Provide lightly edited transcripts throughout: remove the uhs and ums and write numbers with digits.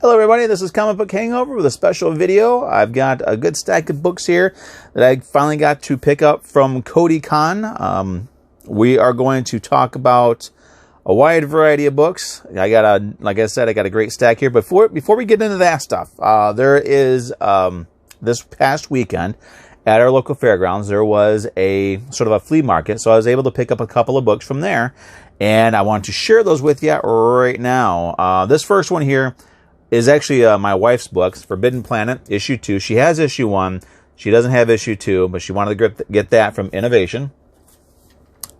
Hello everybody, this is Comic Book Hangover with a special video. I've got a good stack of books here that I finally got to pick up from CodyCon. We are going to talk about a wide variety of books. Like I said, I got a great stack here. Before we get into that stuff, there is this past weekend at our local fairgrounds, there was a sort of a flea market, so I was able to pick up a couple of books from there, and I want to share those with you right now. This first one here is actually my wife's books, Forbidden Planet, issue 2. She has issue 1. She doesn't have issue 2, but she wanted to get that from Innovation.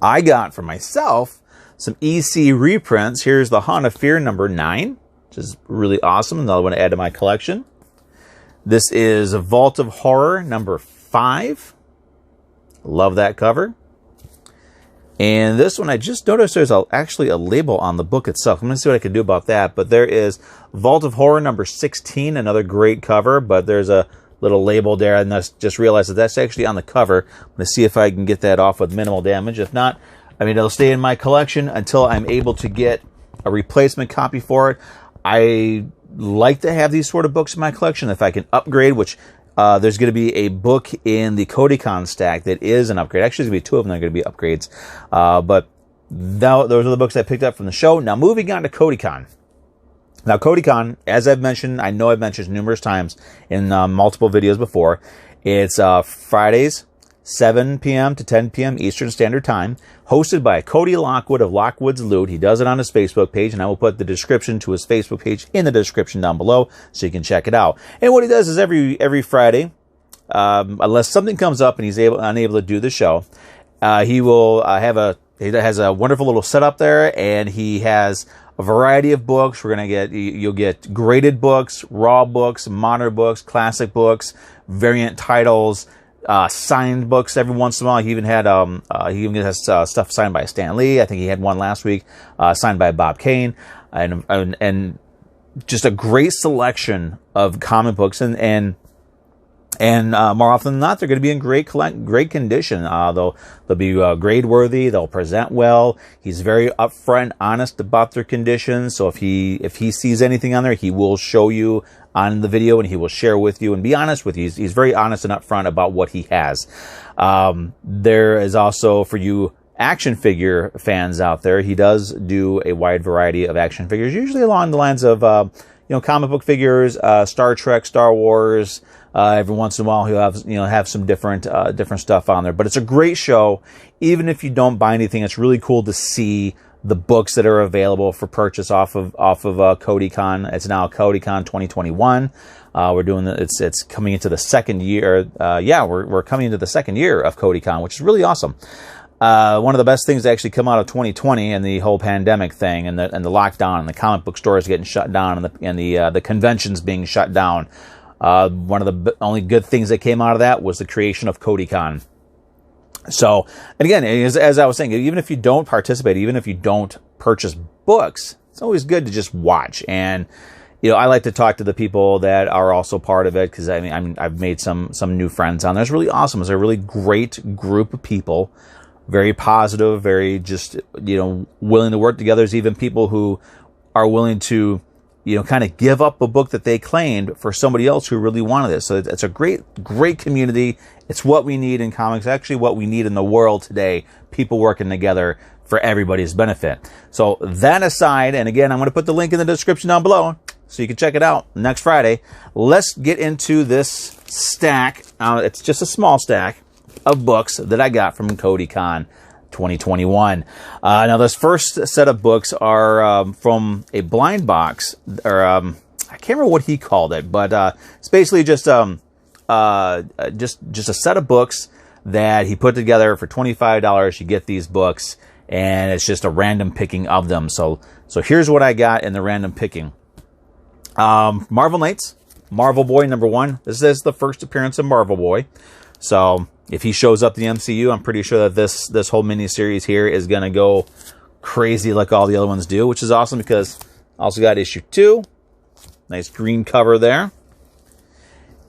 I got for myself some EC reprints. Here's The Haunt of Fear number 9, which is really awesome. Another one to add to my collection. This is Vault of Horror number 5. Love that cover. And this one, I just noticed there's actually a label on the book itself. I'm going to see what I can do about that. But there is Vault of Horror number 16, another great cover. But there's a little label there, and I just realized that that's actually on the cover. I'm going to see if I can get that off with minimal damage. If not, I mean, it'll stay in my collection until I'm able to get a replacement copy for it. I like to have these sort of books in my collection. If I can upgrade, which there's going to be a book in the CodyCon stack that is an upgrade. Actually, there's going to be 2 of them that are going to be upgrades. But those are the books I picked up from the show. Now, moving on to CodyCon. Now, CodyCon, as I've mentioned, I know I've mentioned numerous times in multiple videos before. It's Fridays, 7 p.m. to 10 p.m. Eastern Standard Time, hosted by Cody Lockwood of Lockwood's Loot. He does it on his Facebook page, and I will put the description to his Facebook page in the description down below so you can check it out. And what he does is every Friday, unless something comes up and he's unable to do the show, he will he has a wonderful little setup there, and he has a variety of books. You'll get graded books, raw books, modern books, classic books, variant titles, signed books every once in a while. He even has stuff signed by Stan Lee. I think he had one last week, signed by Bob Kane, and just a great selection of comic books, and more often than not, they're going to be in great condition. They'll be grade worthy. They'll present well. He's very upfront, honest about their condition. So if he sees anything on there, he will show you on the video, and he will share with you and be honest with you. He's very honest and upfront about what he has. There is also, for you action figure fans out there, he does do a wide variety of action figures, usually along the lines of comic book figures, Star Trek, Star Wars. Every once in a while, he'll have some different stuff on there. But it's a great show. Even if you don't buy anything, it's really cool to see the books that are available for purchase off of CodyCon. It's now CodyCon 2021. We're doing it's coming into the second year. We're coming into the second year of CodyCon, which is really awesome. One of the best things to actually come out of 2020 and the whole pandemic thing, and the lockdown, and the comic book stores getting shut down, and the conventions being shut down. One of the only good things that came out of that was the creation of CodyCon. So, and again, as I was saying, even if you don't participate, even if you don't purchase books, it's always good to just watch. And I like to talk to the people that are also part of it, because I've made some new friends on there. It's really awesome. It's a really great group of people, very positive, very just willing to work together. There's even people who are willing to kind of give up a book that they claimed for somebody else who really wanted it. So it's a great community. It's what we need in comics, actually what we need in the world today, people working together for everybody's benefit. So that aside, and again, I'm going to put the link in the description down below so you can check it out next Friday. Let's get into this stack. It's just a small stack of books that I got from CodyCon 2021. Now, this first set of books are from a blind box, or I can't remember what he called it, but it's basically just a set of books that he put together for $25. You get these books, and it's just a random picking of them. So here's what I got in the random picking. Marvel Knights, Marvel Boy number 1. This is the first appearance of Marvel Boy. So if he shows up in the MCU, I'm pretty sure that this whole miniseries here is going to go crazy like all the other ones do, which is awesome, because I also got issue 2. Nice green cover there.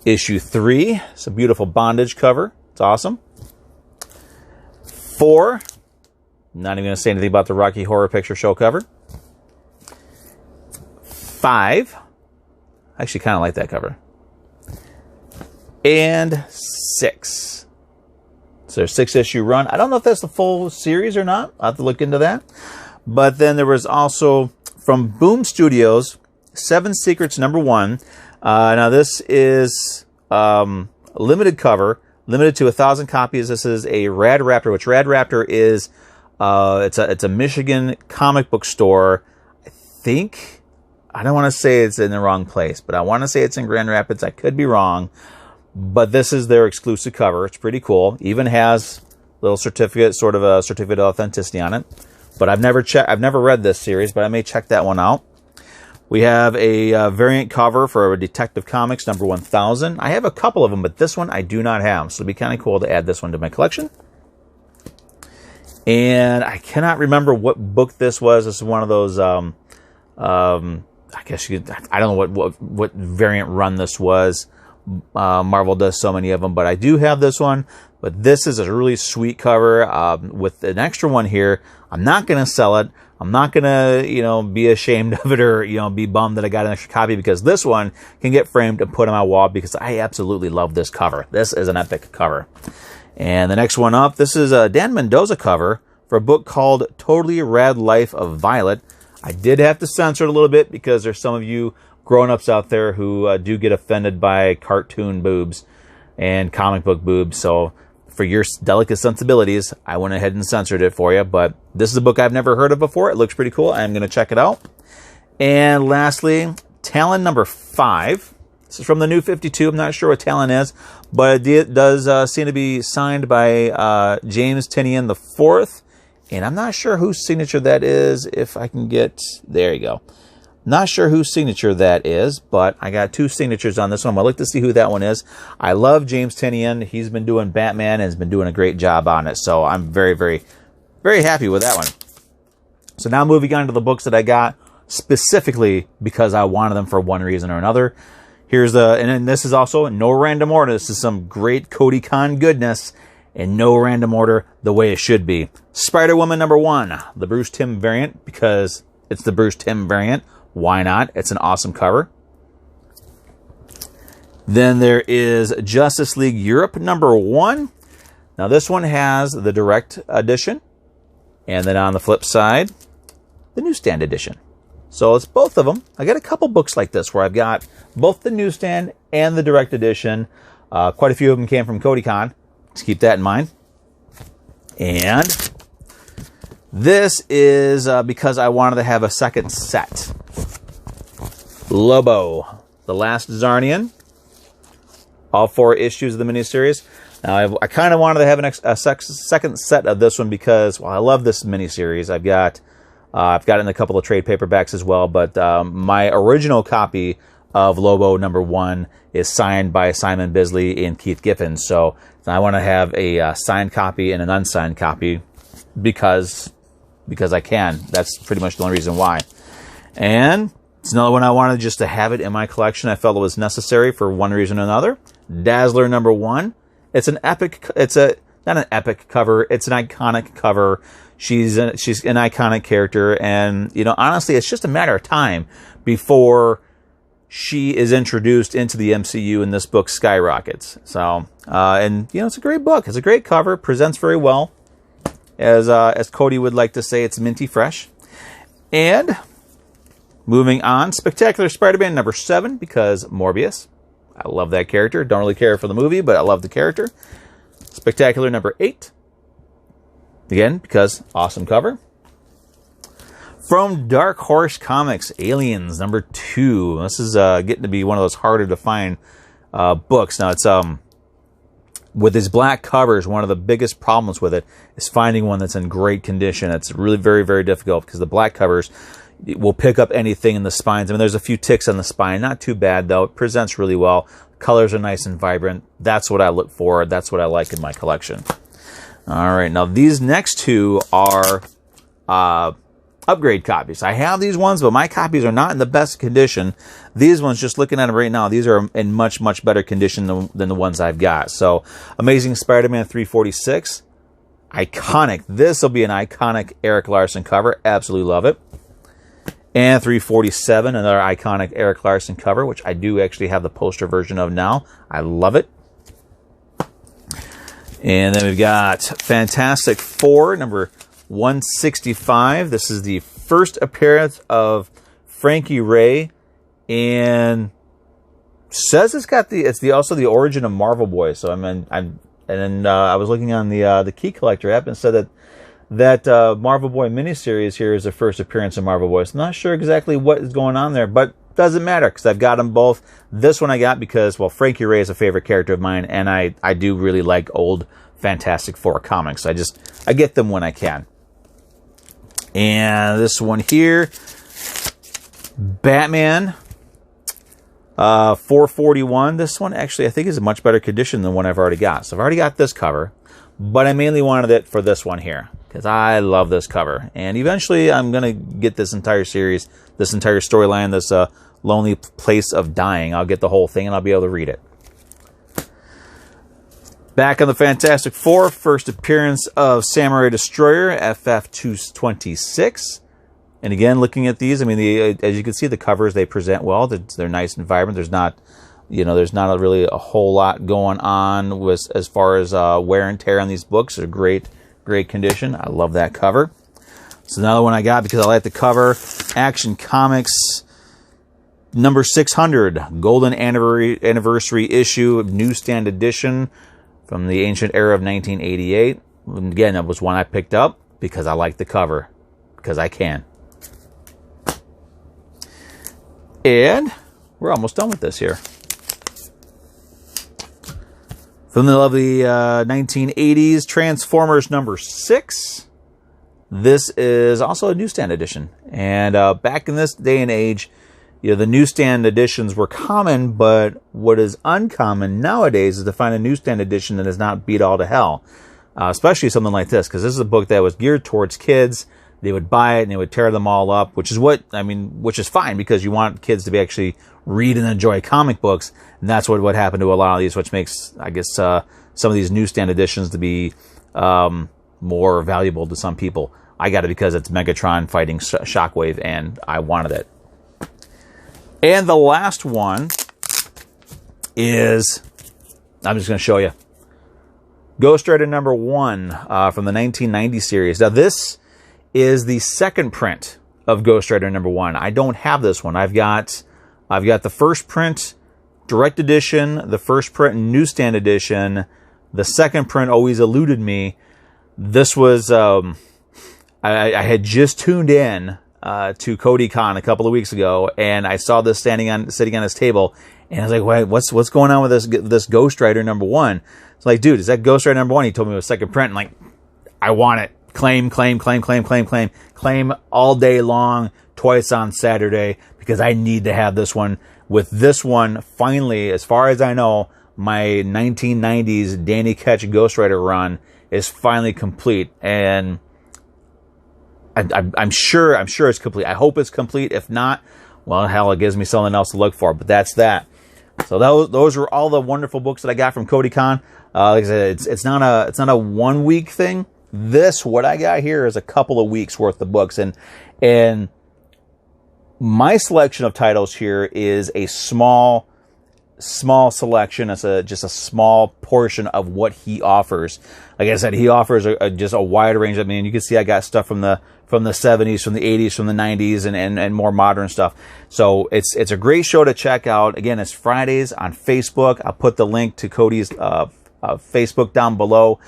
Issue 3. It's a beautiful bondage cover. It's awesome. 4. Not even going to say anything about the Rocky Horror Picture Show cover. 5. I actually kind of like that cover. And 6. So 6-issue run. I don't know if that's the full series or not. I'll have to look into that. But then there was also from Boom Studios, 7 Secrets #1. Now this is limited cover, limited to 1,000 copies. This is a Rad Raptor, which Rad Raptor is it's a Michigan comic book store. I don't want to say it's in the wrong place, but I want to say it's in Grand Rapids. I could be wrong, but this is their exclusive cover. It's pretty cool. Even has a little certificate, sort of a certificate of authenticity on it. But I've never read this series, but I may check that one out. We have a variant cover for Detective Comics number 1000. I have a couple of them, but this one I do not have. So it'd be kind of cool to add this one to my collection. And I cannot remember what book this was. This is one of those, I guess I don't know what variant run this was. Marvel does so many of them, but I do have this one. But this is a really sweet cover with an extra one here. I'm not going to sell it. I'm not going to, be ashamed of it or, be bummed that I got an extra copy, because this one can get framed and put on my wall because I absolutely love this cover. This is an epic cover. And the next one up, this is a Dan Mendoza cover for a book called Totally Rad Life of Violet. I did have to censor it a little bit because there's some of you grown-ups out there who do get offended by cartoon boobs and comic book boobs. So for your delicate sensibilities, I went ahead and censored it for you. But this is a book I've never heard of before. It looks pretty cool. I'm going to check it out. And lastly, Talon number 5. This is from the New 52. I'm not sure what Talon is, but it does seem to be signed by James Tynion IV. And I'm not sure whose signature that is. If I can get... There you go. Not sure whose signature that is, but I got 2 signatures on this one. I'd like to see who that one is. I love James Tynion. He's been doing Batman and has been doing a great job on it. So I'm very, very, very happy with that one. So now moving on to the books that I got specifically because I wanted them for one reason or another. Here's and then this is also no random order. This is some great CodyCon goodness in no random order, the way it should be. Spider-Woman number 1, the Bruce Timm variant, because it's the Bruce Timm variant. Why not? It's an awesome cover. Then there is Justice League Europe number 1. Now this one has the direct edition, and then on the flip side, the newsstand edition. So it's both of them. I got a couple books like this where I've got both the newsstand and the direct edition. Quite a few of them came from CodyCon. Let's keep that in mind. And this is because I wanted to have a second set. Lobo, The Last Zarnian. All 4 issues of the miniseries. Now, I kind of wanted to have a second set of this one because, well, I love this miniseries. I've got it in a couple of trade paperbacks as well, but my original copy of Lobo number 1 is signed by Simon Bisley and Keith Giffen. So I want to have a signed copy and an unsigned copy because I can. That's pretty much the only reason why. And it's another one I wanted just to have it in my collection. I felt it was necessary for one reason or another. Dazzler number 1. It's an epic. It's not an epic cover. It's an iconic cover. She's an iconic character, and honestly, it's just a matter of time before she is introduced into the MCU and this book skyrockets. So, it's a great book. It's a great cover. Presents very well. As Cody would like to say, it's minty fresh. And moving on, Spectacular Spider-Man number 7, because Morbius. I love that character. Don't really care for the movie, but I love the character. Spectacular number 8. Again, because awesome cover. From Dark Horse Comics, Aliens number 2. This is getting to be one of those harder to find books. Now, it's with these black covers, one of the biggest problems with it is finding one that's in great condition. It's really very, very difficult because the black covers will pick up anything in the spines. I mean, there's a few ticks on the spine. Not too bad, though. It presents really well. Colors are nice and vibrant. That's what I look for. That's what I like in my collection. All right. Now, these next 2 are upgrade copies. I have these ones, but my copies are not in the best condition. These ones, just looking at them right now, these are in much, much better condition than the ones I've got. So, Amazing Spider-Man 346. Iconic. This will be an iconic Eric Larson cover. Absolutely love it. And 347, another iconic Eric Larson cover, which I do actually have the poster version of now. I love it. And then we've got Fantastic Four, number 165. This is the first appearance of Frankie Ray, and says it's also the origin of Marvel Boy. So I was looking on the Key Collector app and said that Marvel Boy miniseries here is the first appearance of Marvel Boy. So I'm not sure exactly what is going on there, but doesn't matter because I've got them both. This one I got because, well, Frankie Ray is a favorite character of mine, and I do really like old Fantastic Four comics. I get them when I can. And this one here, Batman 441. This one actually I think is in much better condition than one I've already got. So I've already got this cover, but I mainly wanted it for this one here because I love this cover. And eventually I'm going to get this entire series, this entire storyline, this Lonely Place of Dying. I'll get the whole thing and I'll be able to read it. Back on the Fantastic Four, first appearance of Samurai Destroyer, FF226. And again, looking at these, I mean, as you can see, the covers, they present well. They're nice and vibrant. There's not really a whole lot going on as far as wear and tear on these books. They're great condition. I love that cover. So another one I got because I like the cover, Action Comics number 600, Golden Anniversary issue, newsstand edition from the ancient era of 1988. And again, that was one I picked up because I like the cover, because I can. And we're almost done with this here. From the lovely 1980s, Transformers number 6. This is also a newsstand edition. And back in this day and age, the newsstand editions were common, but what is uncommon nowadays is to find a newsstand edition that is not beat all to hell. Especially something like this, because this is a book that was geared towards kids. They would buy it and they would tear them all up, which is fine because you want kids to be actually read and enjoy comic books. And that's what happened to a lot of these, which makes, I guess, some of these newsstand editions to be more valuable to some people. I got it because it's Megatron fighting Shockwave, and I wanted it. And the last one is, I'm just going to show you, Ghost Rider number 1 from the 1990 series. Now, this is the second print of Ghost Rider number 1. I don't have this one. I've got the first print direct edition, the first print newsstand edition. The second print always eluded me. This was I had just tuned in to CodyCon a couple of weeks ago, and I saw this sitting on his table, and I was like, "Wait, what's going on with this Ghost Rider number 1?" It's like, dude, is that Ghost Rider number 1? He told me it was second print. I'm like, I want it. Claim all day long, twice on Saturday, because I need to have this one. With this one, finally, as far as I know, my 1990s Danny Ketch Ghost Rider run is finally complete, and I'm sure it's complete. I hope it's complete. If not, well, hell, it gives me something else to look for. But that's that. So those were all the wonderful books that I got from CodyCon. Like I said, it's not a 1 week thing. What I got here is a couple of weeks worth of books, and my selection of titles here is a small selection. It's just a small portion of what he offers. Like I said, he offers just a wide range. I mean, you can see I got stuff from the 70s, from the 80s, from the 90s, and more modern stuff. So it's a great show to check out. Again, it's Fridays on Facebook. I'll put the link to Cody's Facebook down below.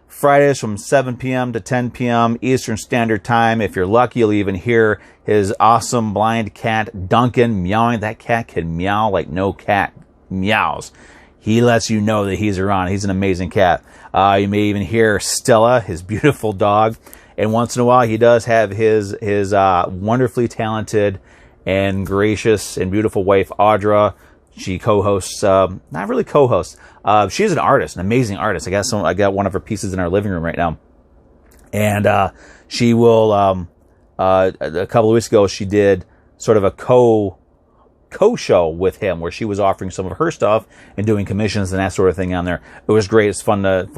Fridays from 7 p.m. to 10 p.m. Eastern Standard Time. If you're lucky, you'll even hear his awesome blind cat, Duncan, meowing. That cat can meow like no cat meows. He lets you know that he's around. He's an amazing cat. You may even hear Stella, his beautiful dog. And once in a while, he does have his wonderfully talented and gracious and beautiful wife, Audra. She co-hosts, not really co-hosts. She's an artist, an amazing artist. I got one of her pieces in our living room right now. And she will, a couple of weeks ago, she did sort of a co-show with him where she was offering some of her stuff and doing commissions and that sort of thing on there. It was great. It's fun to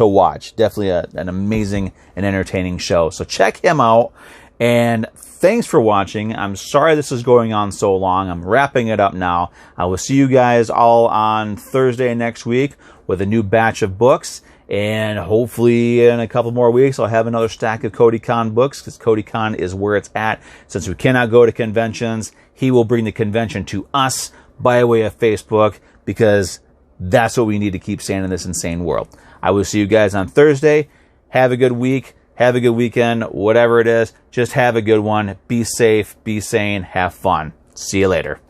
watch. Definitely an amazing and entertaining show. So check him out. And thanks for watching. I'm sorry this is going on so long. I'm wrapping it up now. I will see you guys all on Thursday next week with a new batch of books. And hopefully in a couple more weeks, I'll have another stack of CodyCon books, because CodyCon is where it's at. Since we cannot go to conventions, he will bring the convention to us by way of Facebook, because that's what we need to keep saying in this insane world. I will see you guys on Thursday. Have a good week. Have a good weekend. Whatever it is, just have a good one. Be safe. Be sane. Have fun. See you later.